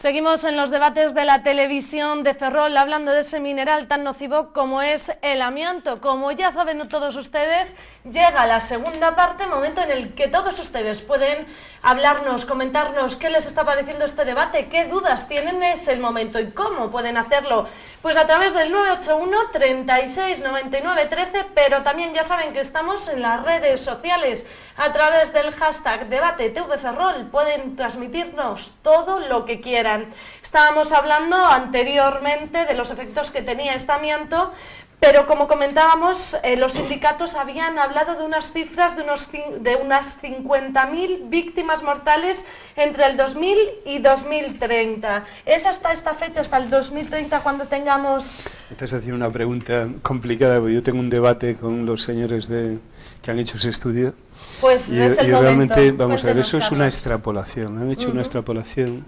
Seguimos en los debates de la televisión de Ferrol hablando de ese mineral tan nocivo como es el amianto. Como ya saben todos ustedes, llega la segunda parte, momento en el que todos ustedes pueden hablarnos, comentarnos qué les está pareciendo este debate, qué dudas tienen, es el momento y cómo pueden hacerlo. Pues a través del 981 36 99 13, pero también ya saben que estamos en las redes sociales a través del hashtag DebateTVFerrol. Pueden transmitirnos todo lo que quieran. Estábamos hablando anteriormente de los efectos que tenía este amianto, pero como comentábamos, los sindicatos habían hablado de unas cifras de unas 50.000 víctimas mortales entre el 2000 y 2030. ¿Es hasta esta fecha, hasta el 2030, cuando tengamos...? Estás haciendo una pregunta complicada, porque yo tengo un debate con los señores que han hecho ese estudio. Pues es el momento. Realmente, vamos a ver, eso es una extrapolación. Han hecho una extrapolación.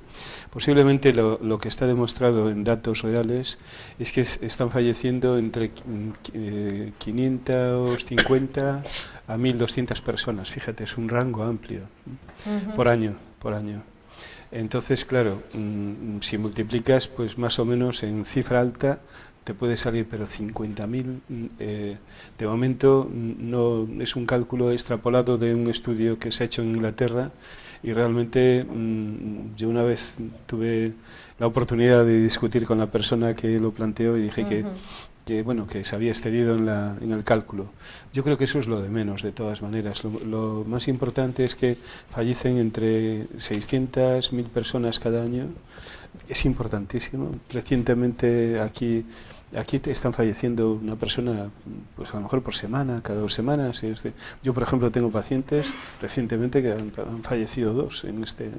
Posiblemente lo que está demostrado en datos reales es que están falleciendo entre 550 a 1.200 personas. Fíjate, es un rango amplio por año. Entonces, claro, si multiplicas, pues más o menos en cifra alta te puede salir, pero 50.000 de momento no es un cálculo extrapolado de un estudio que se ha hecho en Inglaterra, y realmente yo una vez tuve la oportunidad de discutir con la persona que lo planteó y dije que se había excedido en el cálculo. Yo creo que eso es lo de menos, de todas maneras. Lo más importante es que fallecen entre 600, 1.000 personas cada año. Es importantísimo. Recientemente aquí están falleciendo una persona, pues a lo mejor por semana, cada 2 semanas. Yo, por ejemplo, tengo pacientes recientemente que han fallecido 2 en este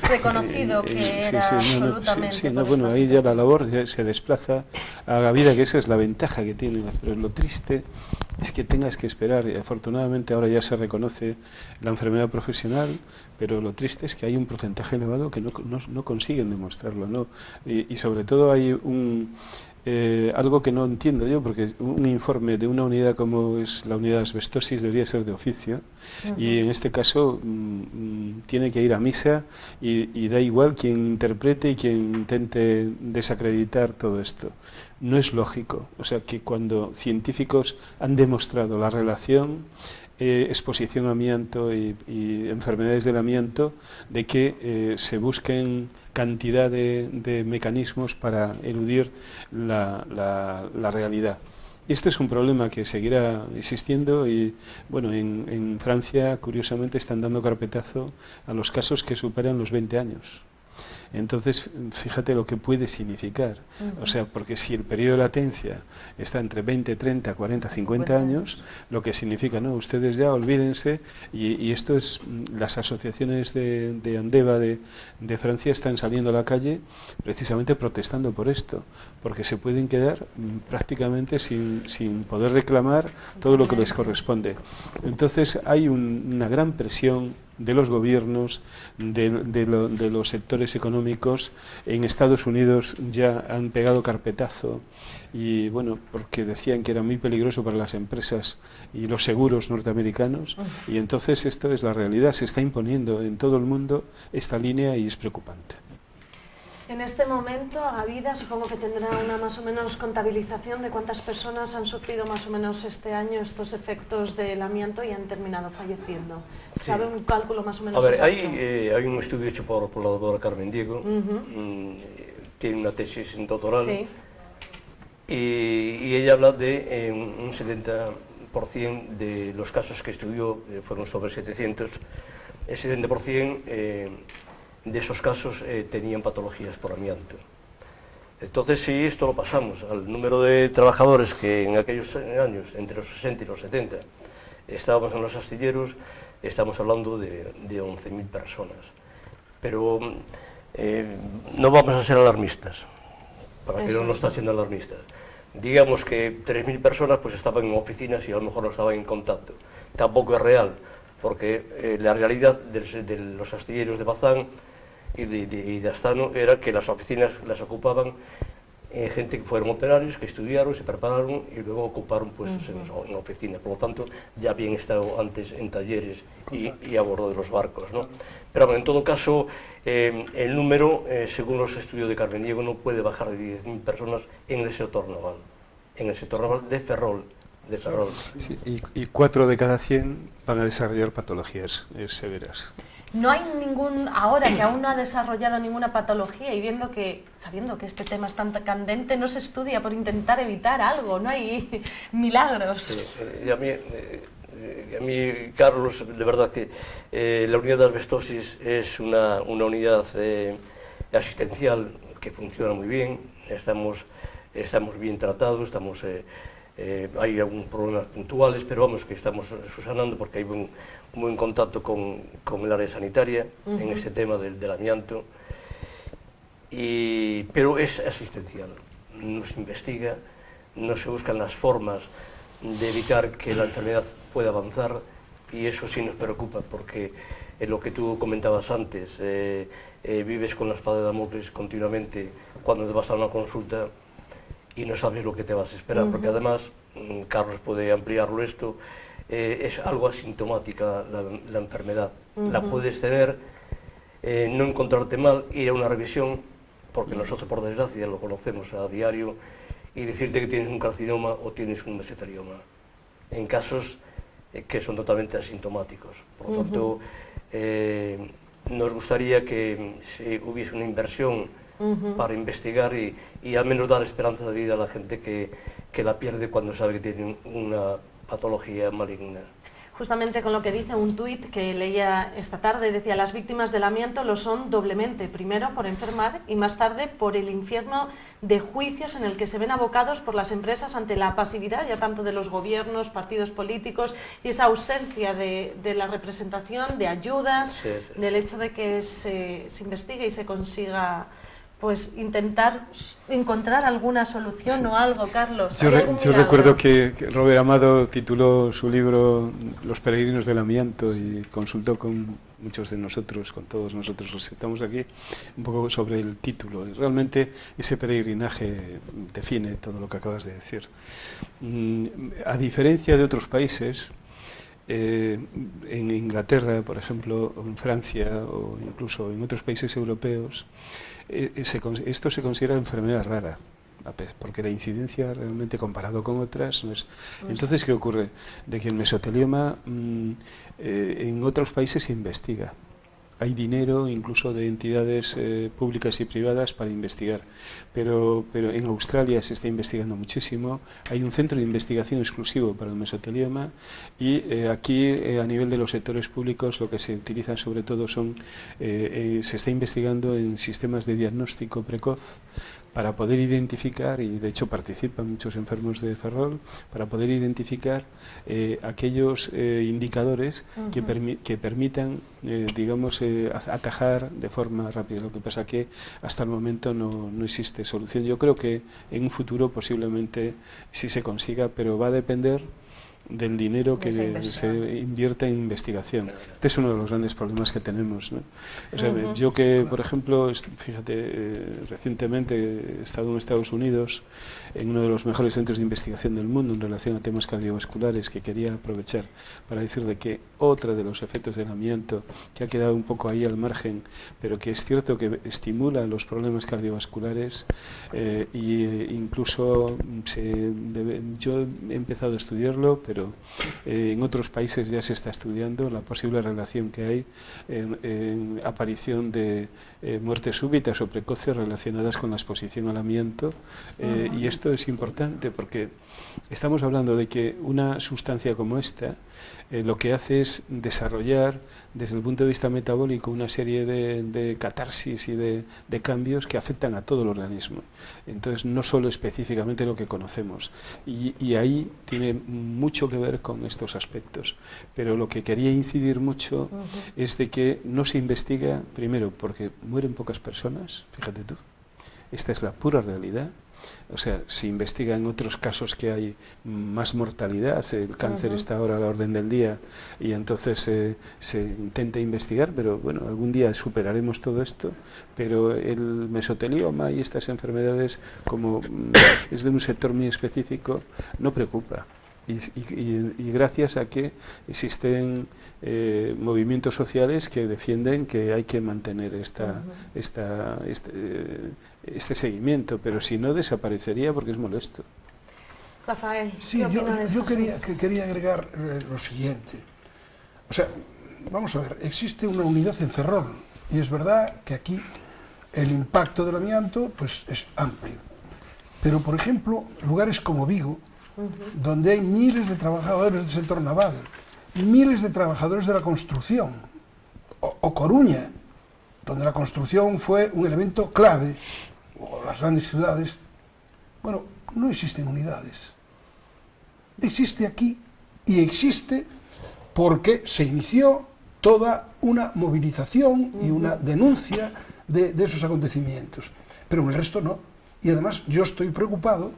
reconocido que era absolutamente. Bueno, ahí ya la labor ya se desplaza a la vida, que esa es la ventaja que tiene. Pero lo triste es que tengas que esperar, y afortunadamente ahora ya se reconoce la enfermedad profesional, pero lo triste es que hay un porcentaje elevado que no consiguen demostrarlo, ¿no? Y sobre todo hay algo que no entiendo yo, porque un informe de una unidad como es la unidad de asbestosis debería ser de oficio, y en este caso tiene que ir a misa, y da igual quien interprete y quien intente desacreditar todo esto. No es lógico, o sea, que cuando científicos han demostrado la relación exposición a amianto y enfermedades del amianto, de que se busquen cantidad de mecanismos para eludir la realidad. Este es un problema que seguirá existiendo, y bueno, en Francia, curiosamente, están dando carpetazo a los casos que superan los 20 años. Entonces, fíjate lo que puede significar. O sea, porque si el periodo de latencia está entre 20, 30, 40, 50 años, lo que significa, no, ustedes ya olvídense, y esto es, las asociaciones de Andeva de Francia están saliendo a la calle precisamente protestando por esto, porque se pueden quedar prácticamente sin poder reclamar todo lo que les corresponde. Entonces, hay una gran presión de los gobiernos, de los sectores económicos. En Estados Unidos ya han pegado carpetazo, y bueno, porque decían que era muy peligroso para las empresas y los seguros norteamericanos, y entonces esto es la realidad, se está imponiendo en todo el mundo esta línea, y es preocupante. En este momento, Agavida, supongo que tendrá una más o menos contabilización de cuántas personas han sufrido más o menos este año estos efectos del amianto y han terminado falleciendo. ¿Sabe un cálculo más o menos exacto? Hay un estudio hecho por la doctora Carmen Diego, tiene una tesis doctoral, y ella habla de un 70% de los casos que estudió, fueron sobre 700, el 70% de esos casos tenían patologías por amianto. Entonces, si esto lo pasamos al número de trabajadores que en aquellos años, entre los 60 y los 70, estábamos en los astilleros, estamos hablando de 11.000 personas. Pero no vamos a ser alarmistas, para que no nos está siendo alarmistas. Digamos que 3.000 personas pues estaban en oficinas y a lo mejor no estaban en contacto. Tampoco es real, porque la realidad de los astilleros de Bazán y de Astano era que las oficinas las ocupaban gente que fueron operarios, que estudiaron, se prepararon y luego ocuparon puestos en oficina. Por lo tanto, ya habían estado antes en talleres y a bordo de los barcos, ¿no? Pero bueno, en todo caso, el número, según los estudios de Carmen Diego, no puede bajar de 10.000 personas en el sector naval de Ferrol. Sí, y 4 de cada 100 van a desarrollar patologías severas. No hay ahora que aún no ha desarrollado ninguna patología y sabiendo que este tema es tan candente, no se estudia por intentar evitar algo, no hay milagros. Sí, y a mí, Carlos, de verdad que la unidad de asbestosis es una unidad asistencial que funciona muy bien, estamos bien tratados, hay algunos problemas puntuales, pero vamos, que estamos subsanando porque hay un buen contacto con el área sanitaria en este tema del amianto, pero es asistencial, no se investiga, no se buscan las formas de evitar que la enfermedad pueda avanzar y eso sí nos preocupa porque lo que tú comentabas antes, vives con la espada de Damocles continuamente cuando te vas a una consulta y no sabes lo que te vas a esperar, porque además, Carlos puede ampliarlo esto, es algo asintomática la enfermedad. La puedes tener, no encontrarte mal, ir a una revisión, porque nosotros por desgracia lo conocemos a diario, y decirte que tienes un carcinoma o tienes un mesotelioma, en casos que son totalmente asintomáticos. Por lo tanto, nos gustaría que hubiese una inversión para investigar y al menos dar esperanza de vida a la gente que la pierde cuando sabe que tiene una patología maligna. Justamente con lo que dice un tuit que leía esta tarde, decía: las víctimas del amianto lo son doblemente, primero por enfermar y más tarde por el infierno de juicios en el que se ven abocados por las empresas ante la pasividad ya tanto de los gobiernos, partidos políticos y esa ausencia de la representación, de ayudas, del hecho de que se investigue y se consiga pues intentar encontrar alguna solución o algo, Carlos. Yo recuerdo que Robert Amado tituló su libro Los peregrinos del amianto y consultó con muchos de nosotros, con todos nosotros los que estamos aquí, un poco sobre el título. Y realmente ese peregrinaje define todo lo que acabas de decir. A diferencia de otros países, en Inglaterra, por ejemplo, o en Francia o incluso en otros países europeos, esto se considera enfermedad rara, porque la incidencia realmente comparado con otras no es. Entonces, ¿qué ocurre? De que el mesotelioma en otros países se investiga. Hay dinero incluso de entidades públicas y privadas para investigar, pero en Australia se está investigando muchísimo, hay un centro de investigación exclusivo para el mesotelioma y aquí a nivel de los sectores públicos lo que se utiliza sobre todo se está investigando en sistemas de diagnóstico precoz para poder identificar, y de hecho participan muchos enfermos de Ferrol, para poder identificar aquellos indicadores que permitan, digamos, atajar de forma rápida. Lo que pasa que hasta el momento no existe solución. Yo creo que en un futuro posiblemente sí se consiga, pero va a depender del dinero que se invierta en investigación. Este es uno de los grandes problemas que tenemos, ¿no? O sea, yo que, por ejemplo, fíjate, recientemente he estado en Estados Unidos en uno de los mejores centros de investigación del mundo en relación a temas cardiovasculares, que quería aprovechar para decir de que otra de los efectos del amianto, que ha quedado un poco ahí al margen, pero que es cierto que estimula los problemas cardiovasculares incluso yo he empezado a estudiarlo, pero en otros países ya se está estudiando la posible relación que hay en aparición de muertes súbitas o precoces relacionadas con la exposición al amianto, y esto es importante porque estamos hablando de que una sustancia como esta lo que hace es desarrollar desde el punto de vista metabólico una serie de catarsis y de cambios que afectan a todo el organismo. Entonces, no solo específicamente lo que conocemos. Y ahí tiene mucho que ver con estos aspectos. Pero lo que quería incidir mucho es de que no se investiga, primero, porque mueren pocas personas, fíjate tú. Esta es la pura realidad. O sea, se investiga en otros casos que hay más mortalidad, el cáncer está ahora a la orden del día y entonces se intenta investigar, pero bueno, algún día superaremos todo esto, pero el mesotelioma y estas enfermedades, como es de un sector muy específico, no preocupa. Y gracias a que existen movimientos sociales que defienden que hay que mantener este seguimiento, pero si no desaparecería porque es molesto. Rafael, Sí, yo quería agregar lo siguiente. O sea, vamos a ver, existe una unidad en Ferrol y es verdad que aquí el impacto del amianto pues es amplio. Pero, por ejemplo, lugares como Vigo, donde hay miles de trabajadores del sector naval, miles de trabajadores de la construcción, o Coruña, donde la construcción fue un elemento clave, o las grandes ciudades, bueno, no existen unidades. Existe aquí y existe porque se inició toda una movilización y una denuncia de esos acontecimientos, pero en el resto no. Y además yo estoy preocupado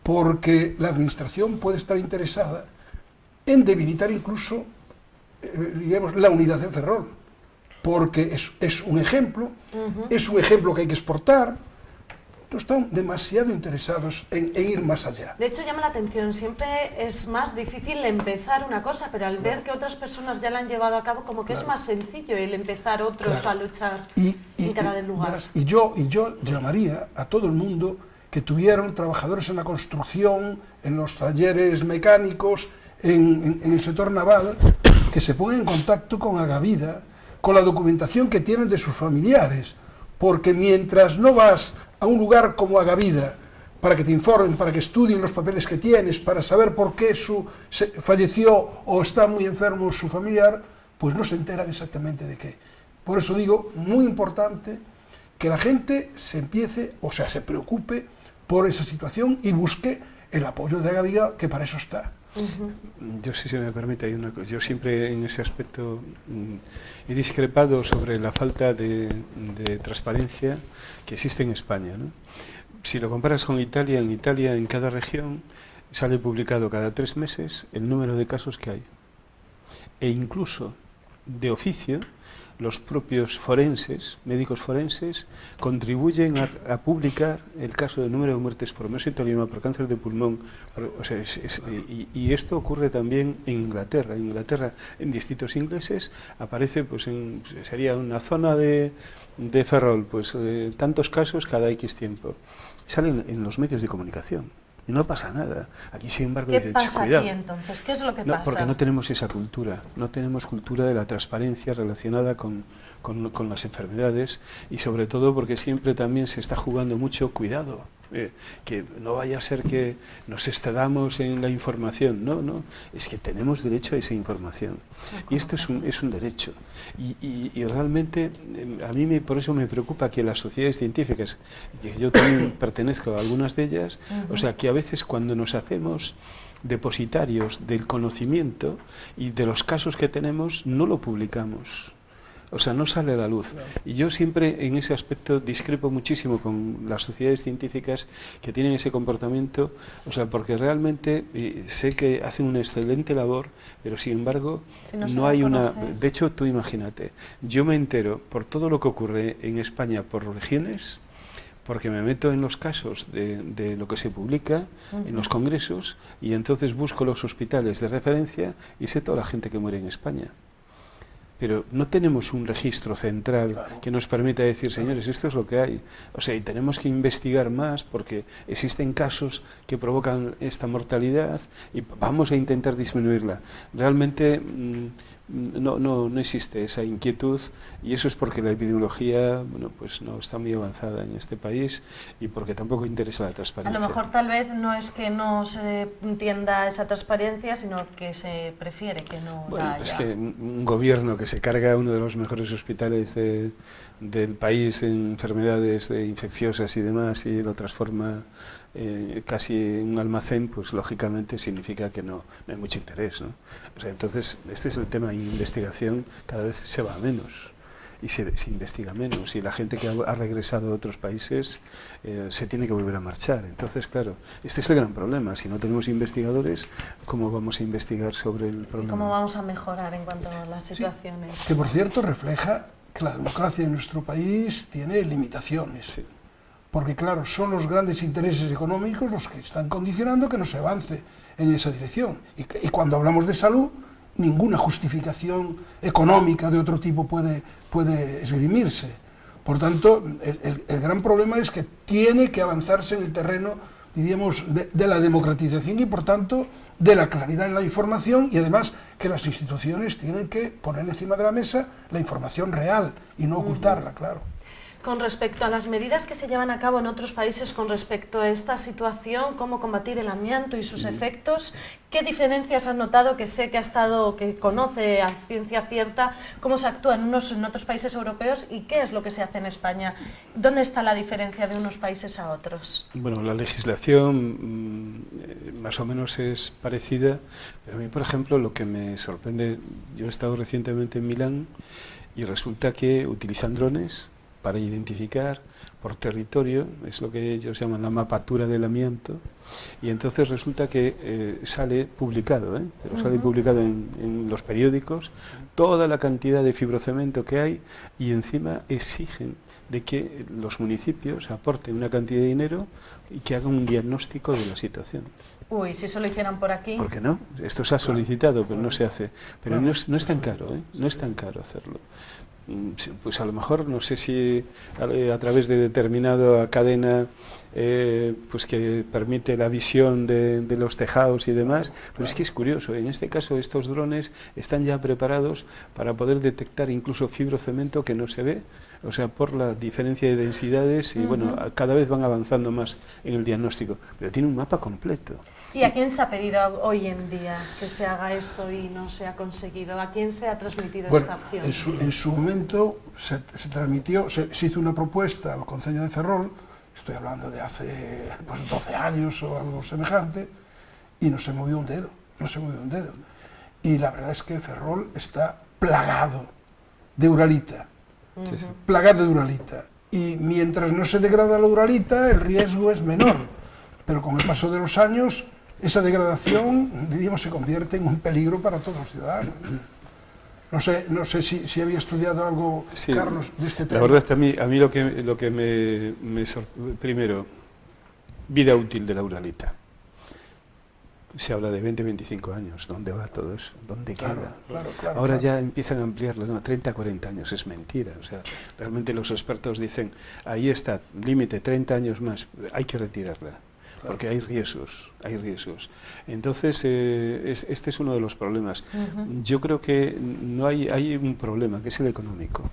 porque la administración puede estar interesada en debilitar incluso, digamos, la unidad en Ferrol, porque es un ejemplo, es un ejemplo que hay que exportar. No están demasiado interesados en ir más allá. De hecho, llama la atención, siempre es más difícil empezar una cosa, pero al ver que otras personas ya la han llevado a cabo, como que es más sencillo el empezar otros a luchar en cada lugar. Y yo llamaría a todo el mundo que tuvieron trabajadores en la construcción, en los talleres mecánicos, en el sector naval, que se pongan en contacto con Agavida, con la documentación que tienen de sus familiares, porque mientras no vas a un lugar como Agavida para que te informen, para que estudien los papeles que tienes, para saber por qué falleció o está muy enfermo su familiar, pues no se enteran exactamente de qué. Por eso digo, muy importante que la gente se preocupe por esa situación y busque el apoyo de Agavida, que para eso está. Yo, si se me permite, hay una cosa. Yo siempre en ese aspecto he discrepado sobre la falta de transparencia que existe en España, ¿no? Si lo comparas con Italia, en cada región sale publicado cada 3 meses el número de casos que hay. E incluso, de oficio, los propios forenses, médicos forenses, contribuyen a publicar el caso del número de muertes por mesotelioma, por cáncer de pulmón. O sea, y esto ocurre también en Inglaterra. En Inglaterra, en distritos ingleses, aparece, pues sería una zona de Ferrol, pues tantos casos cada X tiempo. Salen en los medios de comunicación. Y no pasa nada. Aquí, sin embargo, ¿Qué pasa aquí entonces? ¿Qué es lo que pasa? Porque no tenemos esa cultura. No tenemos cultura de la transparencia relacionada con las enfermedades y sobre todo porque siempre también se está jugando mucho cuidado. Que no vaya a ser que nos excedamos en la información. No, es que tenemos derecho a esa información. Y esto es un derecho. Y realmente a mí por eso me preocupa que las sociedades científicas, que yo también pertenezco a algunas de ellas, o sea, que a veces cuando nos hacemos depositarios del conocimiento y de los casos que tenemos, no lo publicamos. O sea, no sale a la luz. Y yo siempre en ese aspecto discrepo muchísimo con las sociedades científicas que tienen ese comportamiento, o sea, porque realmente sé que hacen una excelente labor, pero sin embargo si no hay una... De hecho, tú imagínate, yo me entero por todo lo que ocurre en España por regiones, porque me meto en los casos de lo que se publica en los congresos y entonces busco los hospitales de referencia y sé toda la gente que muere en España. Pero no tenemos un registro central que nos permita decir, señores, esto es lo que hay. O sea, y tenemos que investigar más porque existen casos que provocan esta mortalidad y vamos a intentar disminuirla. Realmente no existe esa inquietud y eso es porque la epidemiología, bueno, pues no está muy avanzada en este país y porque tampoco interesa la transparencia. A lo mejor tal vez no es que no se entienda esa transparencia, sino que se prefiere que no la haya. Es que un gobierno que se carga uno de los mejores hospitales del país en enfermedades infecciosas y demás y lo transforma casi en un almacén, pues lógicamente significa que no hay mucho interés, ¿no? O sea, entonces este es el tema, y investigación cada vez se va a menos y se investiga menos, y la gente que ha regresado de otros países se tiene que volver a marchar. Entonces, claro, este es el gran problema. Si no tenemos investigadores, ¿cómo vamos a investigar sobre el problema? ¿Cómo vamos a mejorar en cuanto a las situaciones? Sí, que por cierto refleja que la democracia en nuestro país tiene limitaciones. Sí. Porque claro, son los grandes intereses económicos los que están condicionando que no se avance en esa dirección. Y cuando hablamos de salud, ninguna justificación económica de otro tipo puede esgrimirse. Por tanto, el gran problema es que tiene que avanzarse en el terreno, diríamos, de la democratización y por tanto de la claridad en la información, y además que las instituciones tienen que poner encima de la mesa la información real y no ocultarla, claro. Con respecto a las medidas que se llevan a cabo en otros países con respecto a esta situación, cómo combatir el amianto y sus efectos, ¿qué diferencias has notado? Que sé que conoce a ciencia cierta cómo se actúa en otros países europeos y qué es lo que se hace en España. ¿Dónde está la diferencia de unos países a otros? Bueno, la legislación más o menos es parecida, pero a mí, por ejemplo, lo que me sorprende, yo he estado recientemente en Milán y resulta que utilizan drones para identificar por territorio, es lo que ellos llaman la mapatura del amianto, y entonces resulta que sale publicado, sale publicado en los periódicos toda la cantidad de fibrocemento que hay, y encima exigen de que los municipios aporten una cantidad de dinero y que hagan un diagnóstico de la situación. Uy, si eso lo hicieran por aquí... ¿Por qué no? Esto se ha solicitado, pero no se hace. Pero no es tan caro, no es tan caro hacerlo. Pues a lo mejor, no sé si a través de determinada cadena pues que permite la visión de los tejados y demás, pero es que es curioso, en este caso estos drones están ya preparados para poder detectar incluso fibrocemento que no se ve, o sea, por la diferencia de densidades, y bueno, cada vez van avanzando más en el diagnóstico, pero tiene un mapa completo. ¿Y a quién se ha pedido hoy en día que se haga esto y no se ha conseguido? ¿A quién se ha transmitido esta opción? En su momento se transmitió, se hizo una propuesta al Concello de Ferrol, estoy hablando de hace 12 años o algo semejante, y no se movió un dedo, Y la verdad es que Ferrol está plagado de uralita, plagado de uralita. Y mientras no se degrada la uralita, el riesgo es menor, pero con el paso de los años, esa degradación, diríamos, se convierte en un peligro para todos los ciudadanos. No sé si había estudiado algo, sí, Carlos, de este tema. La verdad es que a mí lo que me primero, vida útil de la uralita. Se habla de 20-25 años. ¿Dónde va todo eso? ¿Dónde queda? Claro, Ahora ya empiezan a ampliarlo. No, 30-40 años es mentira. O sea, realmente los expertos dicen, ahí está, límite, 30 años más, hay que retirarla. Porque hay riesgos. Entonces, este es uno de los problemas. Yo creo que no hay un problema, que es el económico.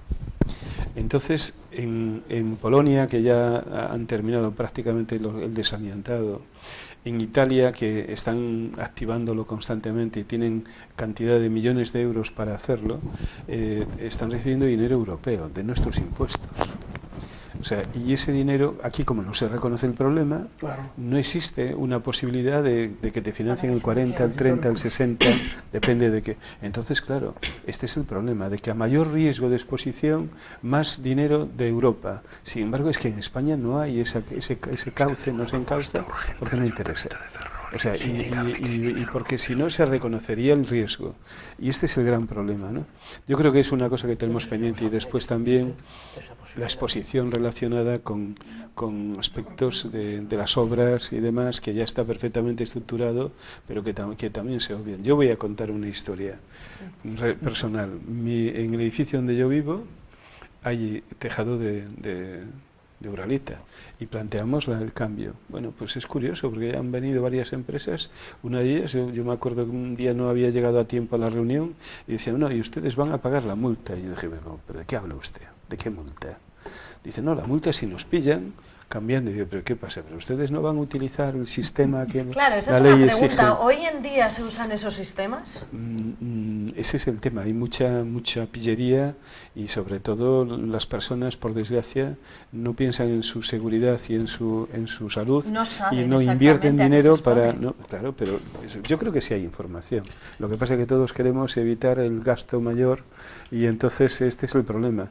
Entonces, en Polonia, que ya han terminado prácticamente el desamiantado, en Italia, que están activándolo constantemente y tienen cantidad de millones de euros para hacerlo, están recibiendo dinero europeo, de nuestros impuestos. O sea, y ese dinero, aquí como no se reconoce el problema, no existe una posibilidad de que te financien el 40, el 30, el 60, depende de qué. Entonces, claro, este es el problema, de que a mayor riesgo de exposición, más dinero de Europa. Sin embargo, es que en España no hay ese cauce, no se encauza, porque no interesa. O sea, y porque si no se reconocería el riesgo. Y este es el gran problema, ¿no? Yo creo que es una cosa que tenemos pendiente, y después también la exposición relacionada con aspectos de las obras y demás, que ya está perfectamente estructurado, pero que también se obvian. Yo voy a contar una historia personal. En el edificio donde yo vivo hay tejado de uralita, y planteamos el cambio. Bueno, pues es curioso, porque han venido varias empresas. Una de ellas, yo me acuerdo que un día no había llegado a tiempo a la reunión y decían, no, y ustedes van a pagar la multa. Y yo dije, ¿pero de qué habla usted? ¿De qué multa? Dice, no, la multa si nos pillan cambiando. Y digo, ¿pero qué pasa? ¿Pero ustedes no van a utilizar el sistema que claro, esa la es ley una pregunta. exige? ¿Hoy en día se usan esos sistemas? ese es el tema, hay mucha pillería y sobre todo las personas, por desgracia, no piensan en su seguridad y en su salud No saben y no invierten exactamente a qué dinero se para... exponen. No, claro, pero yo creo que sí hay información. Lo que pasa es que todos queremos evitar el gasto mayor y entonces este es el problema.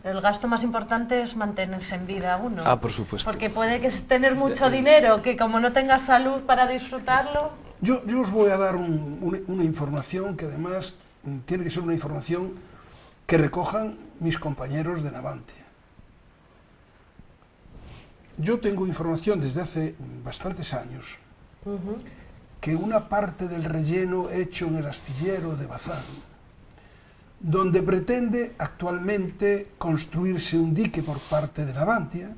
El gasto más importante es mantenerse en vida uno. Ah, por supuesto. Porque puede que tener mucho dinero, que como no tengas salud para disfrutarlo... Yo os voy a dar una información que además tiene que ser una información que recojan mis compañeros de Navantia. Yo tengo información desde hace bastantes años que una parte del relleno hecho en el astillero de Bazán, donde pretende actualmente construirse un dique por parte de Navantia,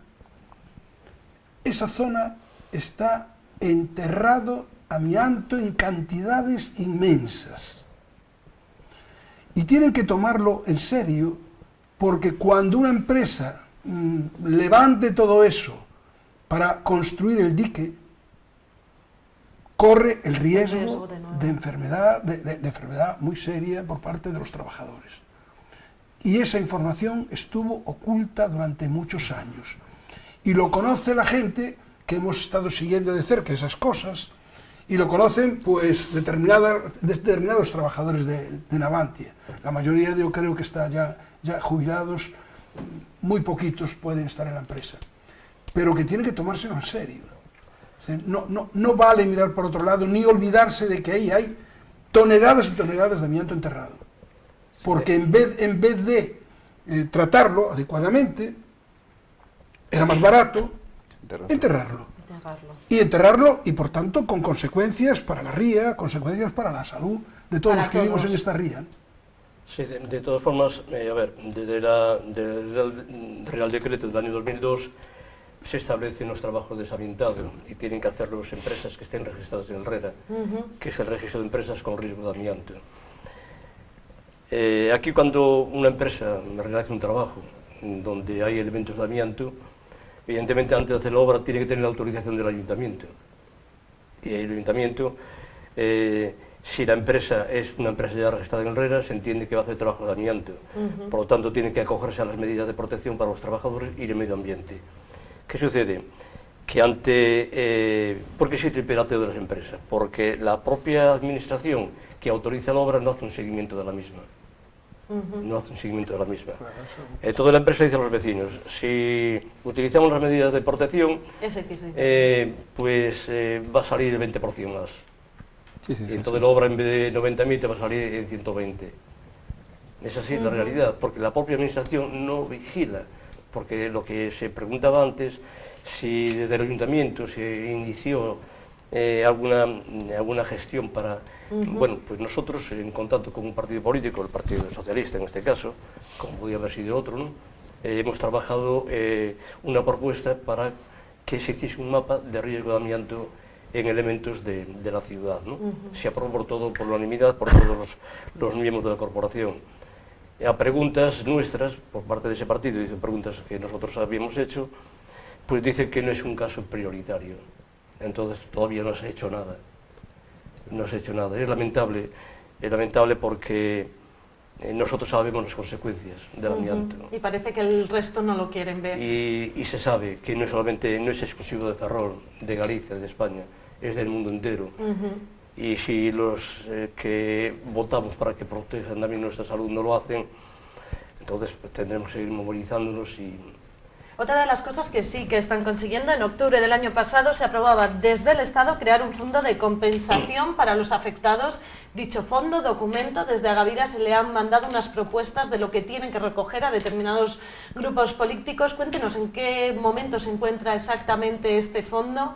esa zona está enterrado amianto en cantidades inmensas. Y tienen que tomarlo en serio, porque cuando una empresa levante todo eso para construir el dique, corre el riesgo de enfermedad, de enfermedad muy seria por parte de los trabajadores. Y esa información estuvo oculta durante muchos años. Y lo conoce la gente que hemos estado siguiendo de cerca esas cosas, y lo conocen pues determinados trabajadores de Navantia. La mayoría yo creo que está ya jubilados, muy poquitos pueden estar en la empresa, pero que tienen que tomárselo en serio. No vale mirar por otro lado ni olvidarse de que ahí hay toneladas y toneladas de amianto enterrado, porque en vez de tratarlo adecuadamente, era más barato enterrarlo. Y por tanto con consecuencias para la ría, consecuencias para la salud de todos los que vivimos en esta ría. Sí, de todas formas, a ver, desde el Real Decreto del año 2002 se establecen los trabajos de desamiantado y tienen que hacerlo las empresas que estén registradas en el RERA, que es el registro de empresas con riesgo de amianto. Aquí cuando una empresa realiza un trabajo donde hay elementos de amianto, evidentemente antes de hacer la obra tiene que tener la autorización del ayuntamiento. Y el ayuntamiento, si la empresa es una empresa ya registrada en el RERA, se entiende que va a hacer trabajo de amianto. Por lo tanto, tiene que acogerse a las medidas de protección para los trabajadores y el medio ambiente. ¿Qué sucede? Que ¿por qué existe el pirateo de las empresas? Porque la propia administración que autoriza la obra no hace un seguimiento de la misma. No hace un seguimiento de la misma. Toda la empresa dice a los vecinos, si utilizamos las medidas de protección, pues va a salir el 20% más. Y entonces la obra en vez de 90.000 te va a salir en 120. Es así la realidad, porque la propia administración no vigila. Porque lo que se preguntaba antes, si desde el ayuntamiento se inició alguna gestión para... Bueno, pues nosotros en contacto con un partido político, el Partido Socialista en este caso, como podía haber sido otro, ¿no? Hemos trabajado una propuesta para que se hiciese un mapa de riesgo de amianto en elementos de la ciudad, ¿no? Se aprobó por unanimidad por todos los miembros de la corporación. A preguntas nuestras, por parte de ese partido, y preguntas que nosotros habíamos hecho, pues dicen que no es un caso prioritario. Entonces todavía no se ha hecho nada. No se ha hecho nada. Es lamentable porque nosotros sabemos las consecuencias del amianto. Y parece que el resto no lo quieren ver. Y se sabe que no es exclusivo de Ferrol, de Galicia, de España, es del mundo entero. Y si los que votamos para que protejan también nuestra salud no lo hacen, entonces pues, tendremos que seguir movilizándonos y... Otra de las cosas que sí que están consiguiendo, en octubre del año pasado se aprobaba desde el Estado crear un fondo de compensación para los afectados. Dicho fondo, documento, desde Agavida se le han mandado unas propuestas de lo que tienen que recoger a determinados grupos políticos. Cuéntenos en qué momento se encuentra exactamente este fondo.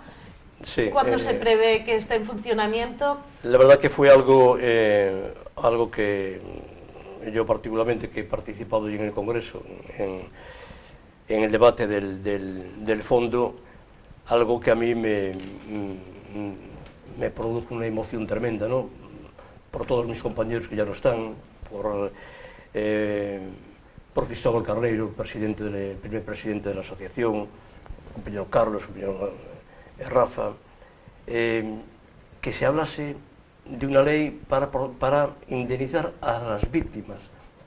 Sí, ¿Cuándo se prevé que esté en funcionamiento? La verdad que fue algo que yo particularmente, que he participado en el Congreso, en el debate del fondo, algo que a mí me produjo una emoción tremenda, ¿no? Por todos mis compañeros que ya no están, por Cristóbal Carreiro, primer presidente de la asociación, compañero Carlos, compañero Rafa, que se hablase de una ley para indemnizar a las víctimas,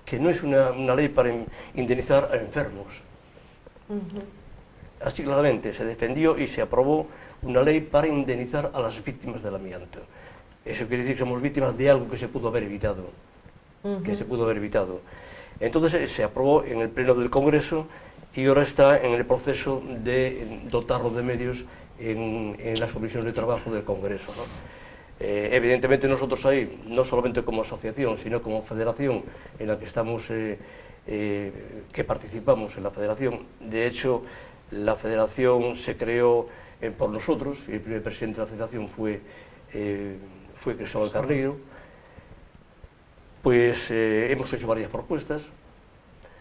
que no es una ley para indemnizar a enfermos. Así claramente se defendió y se aprobó una ley para indemnizar a las víctimas del amianto. Eso quiere decir que somos víctimas de algo que se pudo haber evitado. Entonces se aprobó en el Pleno del Congreso y ahora está en el proceso de dotarlo de medios en las comisiones de trabajo del Congreso, ¿no? Evidentemente nosotros ahí, no solamente como asociación, sino como federación en la que estamos, que participamos en la federación. De hecho, la federación se creó por nosotros, y el primer presidente de la federación fue Cristóbal Carneiro. Pues hemos hecho varias propuestas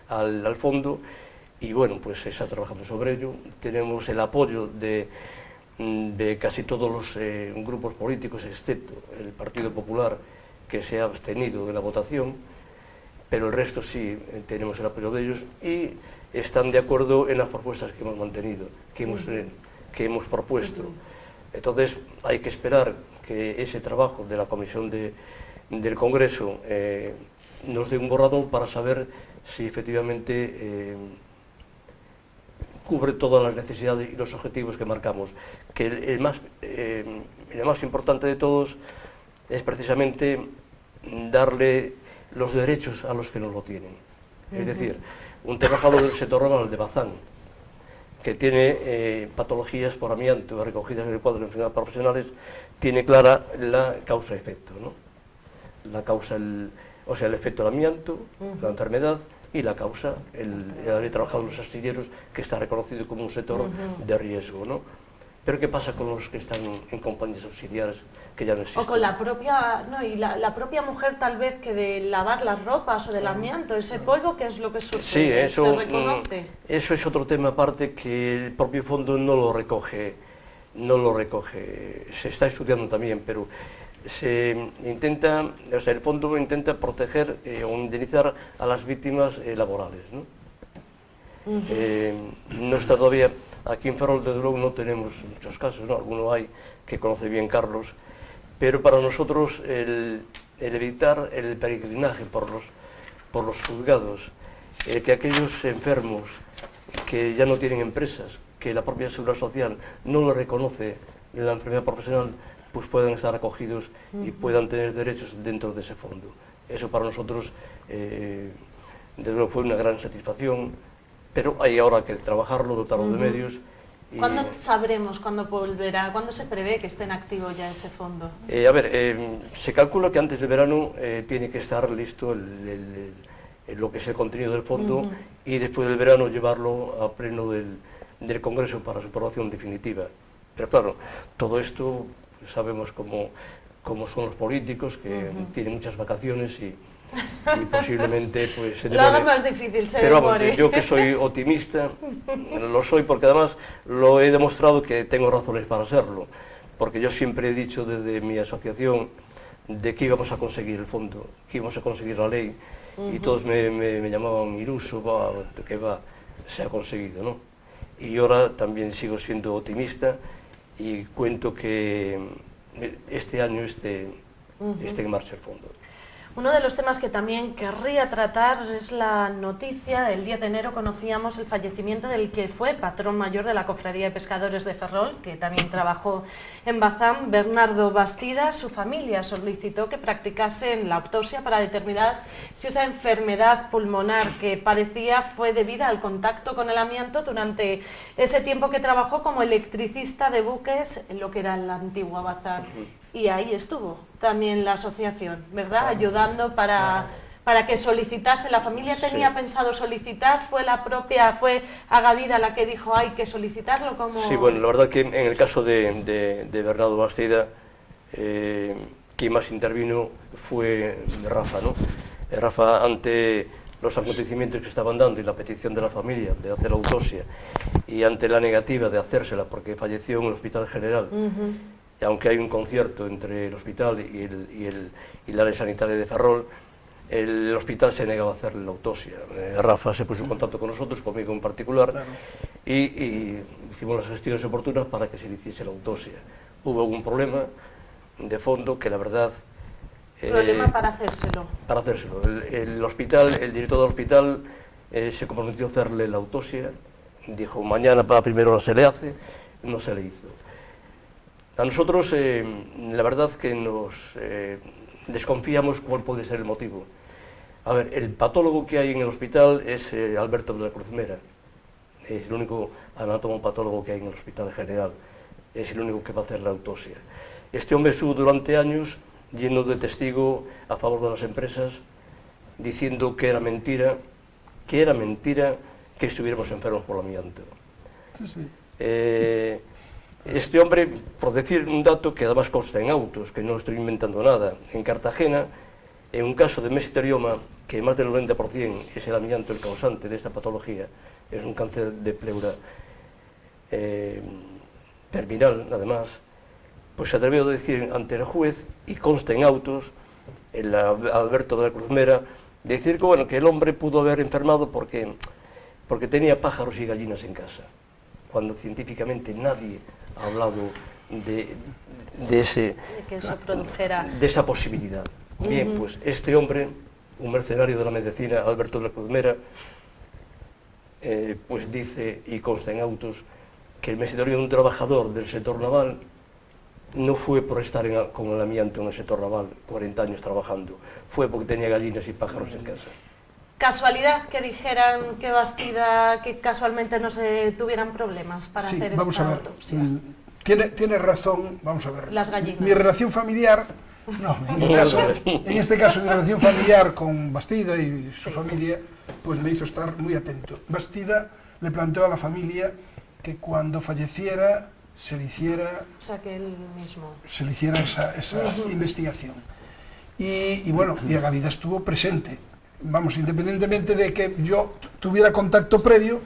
al fondo y bueno, pues se está trabajando sobre ello. Tenemos el apoyo de casi todos los grupos políticos, excepto el Partido Popular, que se ha abstenido de la votación, pero el resto sí tenemos el apoyo de ellos y están de acuerdo en las propuestas que hemos mantenido, que hemos propuesto. Entonces hay que esperar que ese trabajo de la Comisión del Congreso nos dé un borrador para saber si efectivamente cubre todas las necesidades y los objetivos que marcamos. Que el más importante de todos es precisamente darle los derechos a los que no lo tienen. Es decir, un trabajador del sector rural de Bazán, que tiene patologías por amianto recogidas en el cuadro de enfermedades profesionales, tiene clara la causa-efecto, ¿no? La causa, el efecto del amianto, la enfermedad, y la causa, el haber trabajado en los astilleros, que está reconocido como un sector de riesgo, ¿no? Pero ¿qué pasa con los que están en compañías auxiliares que ya no existen? O con la propia, no, y la propia mujer tal vez que de lavar las ropas o del amianto, ese polvo, ¿qué es lo que sucede? Sí, eso, ¿se reconoce? Eso es otro tema aparte que el propio fondo no lo recoge, se está estudiando también, pero se intenta, el fondo intenta proteger o indemnizar a las víctimas laborales, ¿no? No está todavía, aquí en Ferrol desde luego no tenemos muchos casos, ¿no? Alguno hay que conoce bien Carlos, pero para nosotros el evitar el peregrinaje por los juzgados, que aquellos enfermos que ya no tienen empresas, que la propia Seguridad Social no lo reconoce en la enfermedad profesional, pues puedan estar acogidos y puedan tener derechos dentro de ese fondo. Eso para nosotros desde luego fue una gran satisfacción, pero hay ahora que trabajarlo, dotarlo de medios. ¿Cuándo sabremos cuándo volverá? ¿Cuándo se prevé que esté en activo ya ese fondo? Se calcula que antes del verano tiene que estar listo lo que es el contenido del fondo y después del verano llevarlo a pleno del Congreso para su aprobación definitiva. Pero claro, todo esto sabemos cómo son los políticos, que tienen muchas vacaciones y posiblemente pues se lo haga más difícil, se pero demore. vamos, yo que soy optimista, lo soy porque además lo he demostrado que tengo razones para serlo, porque yo siempre he dicho desde mi asociación de que íbamos a conseguir el fondo, que íbamos a conseguir la ley, y todos me llamaban iluso, se ha conseguido, ¿no? Y ahora también sigo siendo optimista y cuento que este año esté en marcha el fondo. Uno de los temas que también querría tratar es la noticia. El 10 de enero conocíamos el fallecimiento del que fue patrón mayor de la Cofradía de Pescadores de Ferrol, que también trabajó en Bazán, Bernardo Bastida. Su familia solicitó que practicasen la autopsia para determinar si esa enfermedad pulmonar que padecía fue debida al contacto con el amianto durante ese tiempo que trabajó como electricista de buques en lo que era la antigua Bazán. Y ahí estuvo también la asociación, ¿verdad? Ayudando para que solicitase. La familia tenía pensado solicitar, fue Agavida la que dijo hay que solicitarlo. Como... Sí, bueno, la verdad que en el caso de Bernardo Bastida, quien más intervino fue Rafa, ¿no? Rafa, ante los acontecimientos que estaban dando y la petición de la familia de hacer la autopsia y ante la negativa de hacérsela porque falleció en el Hospital General, y aunque hay un concierto entre el hospital y el área sanitaria de Ferrol, el hospital se negaba a hacerle la autopsia. Rafa se puso en contacto con nosotros, conmigo en particular, y hicimos las gestiones oportunas para que se le hiciese la autopsia. Hubo algún problema de fondo que la verdad Problema para hacérselo. Para hacérselo. El hospital, el director del hospital se comprometió a hacerle la autopsia, dijo mañana para primera hora se le hace, no se le hizo. A nosotros la verdad que nos desconfiamos cuál puede ser el motivo. A ver, el patólogo que hay en el hospital es Alberto de la Cruz Mera, es el único anatomopatólogo que hay en el hospital en general, es el único que va a hacer la autopsia. Este hombre estuvo durante años yendo de testigo a favor de las empresas, diciendo que era mentira que estuviéramos enfermos por el amianto. Sí, sí. Este hombre, por decir un dato que además consta en autos, que no estoy inventando nada, en Cartagena, en un caso de mesotelioma, que más del 90% es el amianto el causante de esta patología, es un cáncer de pleura terminal, además, pues se atrevió a decir ante el juez, y consta en autos, el Alberto de la Cruz Mera, decir que, bueno, que el hombre pudo haber enfermado porque tenía pájaros y gallinas en casa, cuando científicamente nadie ha hablado de que eso produjera... de esa posibilidad. Bien, pues este hombre, un mercenario de la medicina, Alberto de la Cruz Mera, pues dice, y consta en autos, que el mesotelioma de un trabajador del sector naval no fue por estar con el amianto en el sector naval, 40 años trabajando, fue porque tenía gallinas y pájaros en casa. ¿Casualidad que dijeran que Bastida, que casualmente no se tuvieran problemas para Sí, hacer vamos esta a ver. autopsia? Tiene razón, vamos a ver. Las gallinas. Mi relación familiar, no, en este caso mi relación familiar con Bastida y su familia, pues me hizo estar muy atento. Bastida le planteó a la familia que cuando falleciera se le hiciera, O sea, que él mismo... se le hiciera esa investigación. Y bueno, y Agavida estuvo presente. Vamos, independientemente de que yo tuviera contacto previo,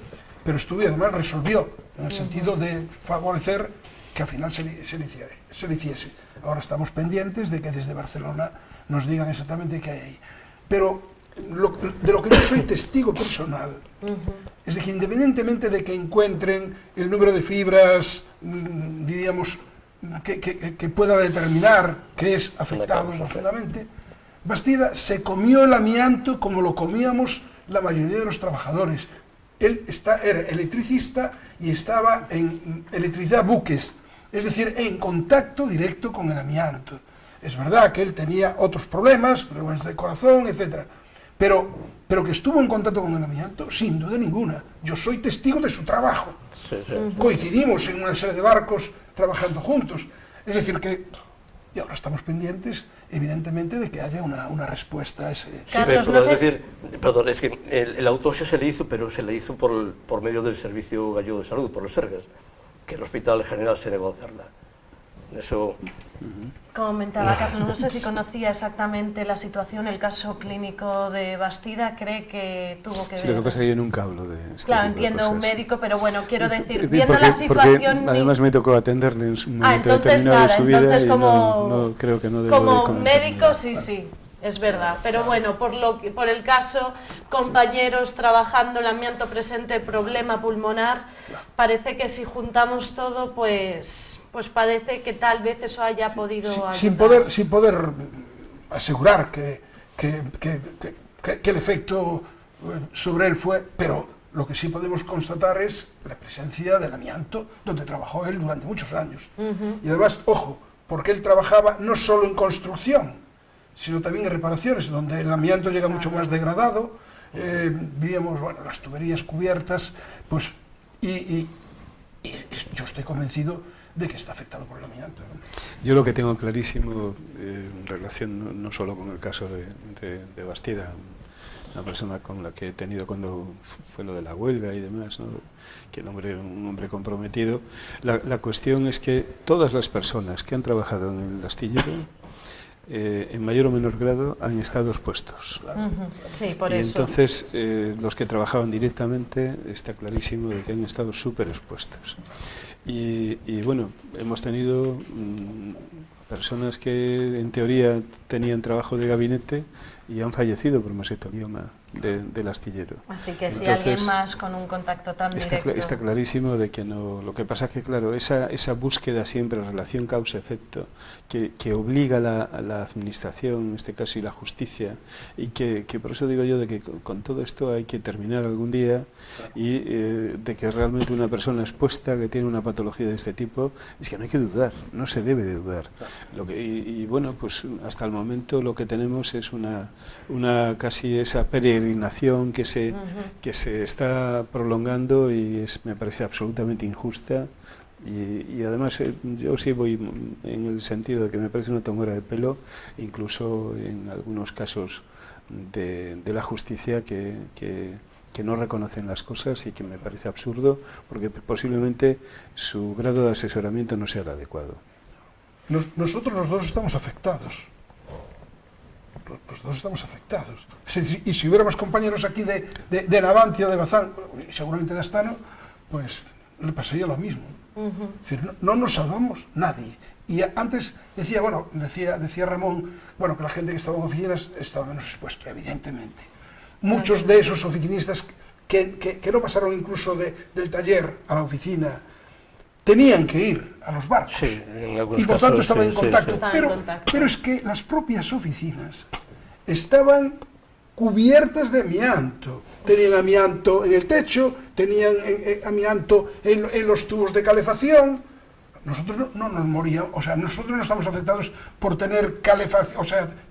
pero estuvo y además resolvió, en el sentido de favorecer que al final se le hiciese. Ahora estamos pendientes de que desde Barcelona nos digan exactamente qué hay ahí. Pero de lo que yo soy testigo personal, es decir, independientemente de que encuentren el número de fibras, diríamos, que pueda determinar que es afectado profundamente, Bastida se comió el amianto como lo comíamos la mayoría de los trabajadores. Él era electricista y estaba en electricidad buques, es decir, en contacto directo con el amianto. Es verdad que él tenía otros problemas de corazón, etc. Pero que estuvo en contacto con el amianto, sin duda ninguna. Yo soy testigo de su trabajo. Sí, sí. Coincidimos en una serie de barcos trabajando juntos. Es decir, que... Y ahora estamos pendientes, evidentemente, de que haya una respuesta a ese... Carlos, Sí, no es sé decir, perdón, es que el autopsia se le hizo, pero se le hizo por medio del Servicio Gallego de Salud, por los Sergas, que el Hospital General se negó a hacerla. Eso... Comentaba Carlos, no sé si conocía exactamente la situación, el caso clínico de Bastida, cree que tuvo que ver... Sí, lo que pasa es que yo nunca hablo de este Claro, tipo de entiendo un cosas. médico, pero bueno, quiero decir, Sí, viendo porque- la situación... porque además me tocó atenderle en un momento entonces determinado nada, de su vida entonces y como, no creo que no debo de como comentar médico nada. sí, es verdad, pero bueno, por el caso, compañeros trabajando, el amianto presente, problema pulmonar, parece que si juntamos todo, pues parece que tal vez eso haya podido ayudar. Sin poder asegurar que el efecto sobre él fue, pero lo que sí podemos constatar es la presencia del amianto, donde trabajó él durante muchos años. Y además, ojo, porque él trabajaba no solo en construcción, sino también en reparaciones, donde el amianto llega mucho más degradado, veíamos, bueno, las tuberías cubiertas, pues, y yo estoy convencido de que está afectado por el amianto, ¿no? Yo lo que tengo clarísimo en relación no solo con el caso de Bastida, una persona con la que he tenido cuando fue lo de la huelga y demás, ¿no? Que el hombre era un hombre comprometido, la cuestión es que todas las personas que han trabajado en el astillero, en mayor o menor grado, han estado expuestos. Sí, por Y eso. entonces, los que trabajaban directamente, está clarísimo de que han estado súper expuestos. Y bueno, hemos tenido personas que en teoría tenían trabajo de gabinete y han fallecido por mesotelioma del astillero. Así que si Entonces, alguien más con un contacto tan directo... Está clarísimo de que no. Lo que pasa es que, claro, esa búsqueda siempre, relación causa-efecto, que obliga a la administración, en este caso, y la justicia, y que por eso digo yo de que con todo esto hay que terminar algún día, y de que realmente una persona expuesta que tiene una patología de este tipo, es que no hay que dudar, no se debe de dudar. Y bueno, pues hasta el momento lo que tenemos es una casi esa peregrinación que se está prolongando y me parece absolutamente injusta. Y además yo sí voy en el sentido de que me parece una tomera de pelo, incluso en algunos casos de la justicia que no reconocen las cosas, y que me parece absurdo, porque posiblemente su grado de asesoramiento no sea el adecuado. Nosotros los dos estamos afectados. Los dos estamos afectados. Y si hubiéramos compañeros aquí de Navantia o de Bazán, y seguramente de Astano, pues le pasaría lo mismo. Es decir, no nos salvamos nadie. Y antes decía Ramón, que la gente que estaba en oficinas estaba menos expuesta, evidentemente. Muchos de esos oficinistas que no pasaron incluso del taller a la oficina, tenían que ir a los barcos, sí, y por tanto estaban en contacto. Sí. Pero es que las propias oficinas estaban cubiertas de amianto. Tenían amianto en el techo, tenían amianto en los tubos de calefacción. Nosotros no nos moríamos, o sea, nosotros no estamos afectados por tener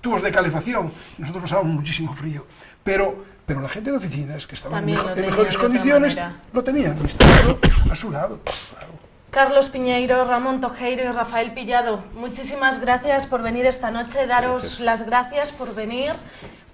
tubos de calefacción. Nosotros pasábamos muchísimo frío. Pero la gente de oficinas, que estaban en mejores condiciones, lo tenían instalado a su lado. Claro. Carlos Piñeiro, Ramón Tojeiro y Rafael Pillado, muchísimas gracias por venir esta noche. Daros las gracias por venir,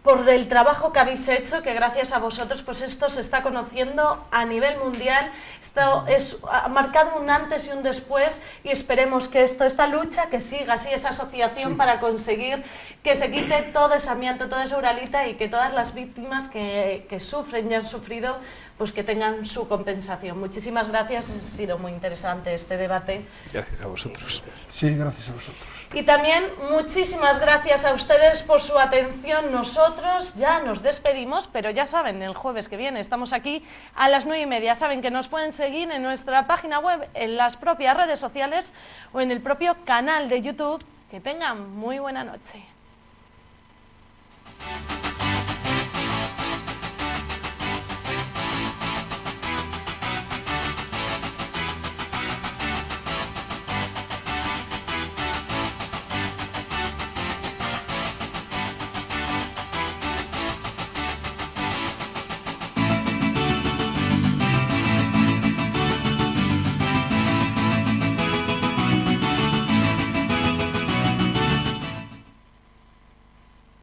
por el trabajo que habéis hecho, que gracias a vosotros pues esto se está conociendo a nivel mundial. Esto ha marcado un antes y un después, y esperemos que esta lucha que siga así, esa asociación para conseguir que se quite todo ese amianto, toda esa uralita, y que todas las víctimas que sufren y han sufrido pues que tengan su compensación. Muchísimas gracias, ha sido muy interesante este debate. Gracias a vosotros. Sí, gracias a vosotros. Y también muchísimas gracias a ustedes por su atención. Nosotros ya nos despedimos, pero ya saben, el jueves que viene estamos aquí a las 9:30. Saben que nos pueden seguir en nuestra página web, en las propias redes sociales o en el propio canal de YouTube. Que tengan muy buena noche.